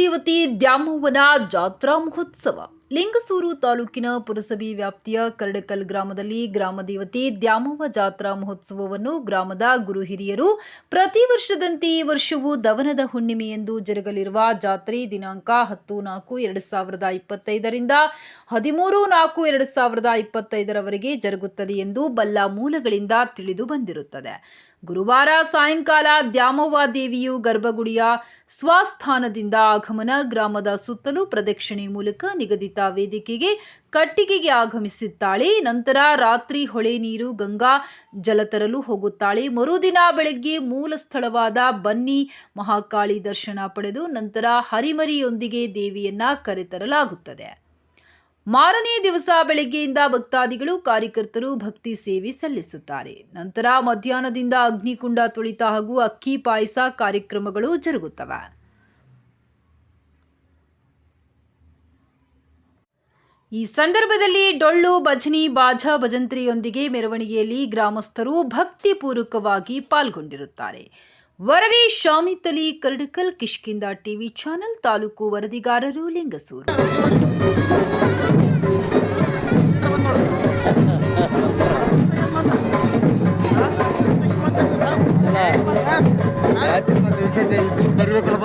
ಗ್ರಾಮದೇವತೆ ದ್ಯಾಮವ್ವನ ಜಾತ್ರಾ ಮಹೋತ್ಸವ. ಲಿಂಗಸೂರು ತಾಲೂಕಿನ ಪುರಸಭೆ ವ್ಯಾಪ್ತಿಯ ಕರಡಕಲ್ ಗ್ರಾಮದಲ್ಲಿ ಗ್ರಾಮದೇವತೆ ದ್ಯಾಮವ್ವ ಜಾತ್ರಾ ಮಹೋತ್ಸವವನ್ನು ಗ್ರಾಮದ ಗುರು ಹಿರಿಯರು ಪ್ರತಿ ವರ್ಷದಂತೆ ಈ ವರ್ಷವೂ ದವನದ ಹುಣ್ಣಿಮೆಯಂದು ಜರುಗಲಿರುವ ಜಾತ್ರೆ ದಿನಾಂಕ 10-4-2025 ರಿಂದ 13-4-2025 ರವರೆಗೆ ಜರುಗುತ್ತದೆ ಎಂದು ಬಲ್ಲ ಮೂಲಗಳಿಂದ ತಿಳಿದು ಬಂದಿರುತ್ತದೆ. ಗುರುವಾರ ಸಾಯಂಕಾಲ ದ್ಯಾಮವ್ವ ದೇವಿಯು ಗರ್ಭಗುಡಿಯ ಸ್ವಸ್ಥಾನದಿಂದ ಆಗಮನ, ಗ್ರಾಮದ ಸುತ್ತಲೂ ಪ್ರದಕ್ಷಿಣೆ ಮೂಲಕ ನಿಗದಿತ ವೇದಿಕೆಗೆ ಕಟ್ಟಿಗೆಗೆ ಆಗಮಿಸುತ್ತಾಳೆ. ನಂತರ ರಾತ್ರಿ ಹೊಳೆ ನೀರು ಗಂಗಾ ಜಲ ತರಲು ಹೋಗುತ್ತಾಳೆ. ಮರುದಿನ ಬೆಳಗ್ಗೆ ಮೂಲ ಸ್ಥಳವಾದ ಬನ್ನಿ ಮಹಾಕಾಳಿ ದರ್ಶನ ಪಡೆದು ನಂತರ ಹರಿಮರಿಯೊಂದಿಗೆ ದೇವಿಯನ್ನ ಕರೆತರಲಾಗುತ್ತದೆ. ಮಾರನೇ ದಿವಸ ಬೆಳಗ್ಗೆಯಿಂದ ಭಕ್ತಾದಿಗಳು ಕಾರ್ಯಕರ್ತರು ಭಕ್ತಿ ಸೇವೆ ಸಲ್ಲಿಸುತ್ತಾರೆ. ನಂತರ ಮಧ್ಯಾಹ್ನದಿಂದ ಅಗ್ನಿಕುಂಡ ತುಳಿತ ಹಾಗೂ ಅಕ್ಕಿ ಪಾಯಸ ಕಾರ್ಯಕ್ರಮಗಳು ಜರುಗುತ್ತವೆ. ಈ ಸಂದರ್ಭದಲ್ಲಿ ಡೊಳ್ಳು, ಭಜನಿ, ಬಾಜಾ, ಭಜಂತ್ರಿಯೊಂದಿಗೆ ಮೆರವಣಿಗೆಯಲ್ಲಿ ಗ್ರಾಮಸ್ಥರು ಭಕ್ತಿಪೂರ್ವಕವಾಗಿ ಪಾಲ್ಗೊಂಡಿರುತ್ತಾರೆ. ವರದಿ ಶಾಮಿತ್ ಅಲಿ, ಕರಡಕಲ್, ಕಿಷ್ಕಿಂಧ ಟಿವಿ ಚಾನೆಲ್, ತಾಲೂಕು ವರದಿಗಾರರು, ಲಿಂಗಸೂರು. ಬರ್ಬೇಕಲ್ಲ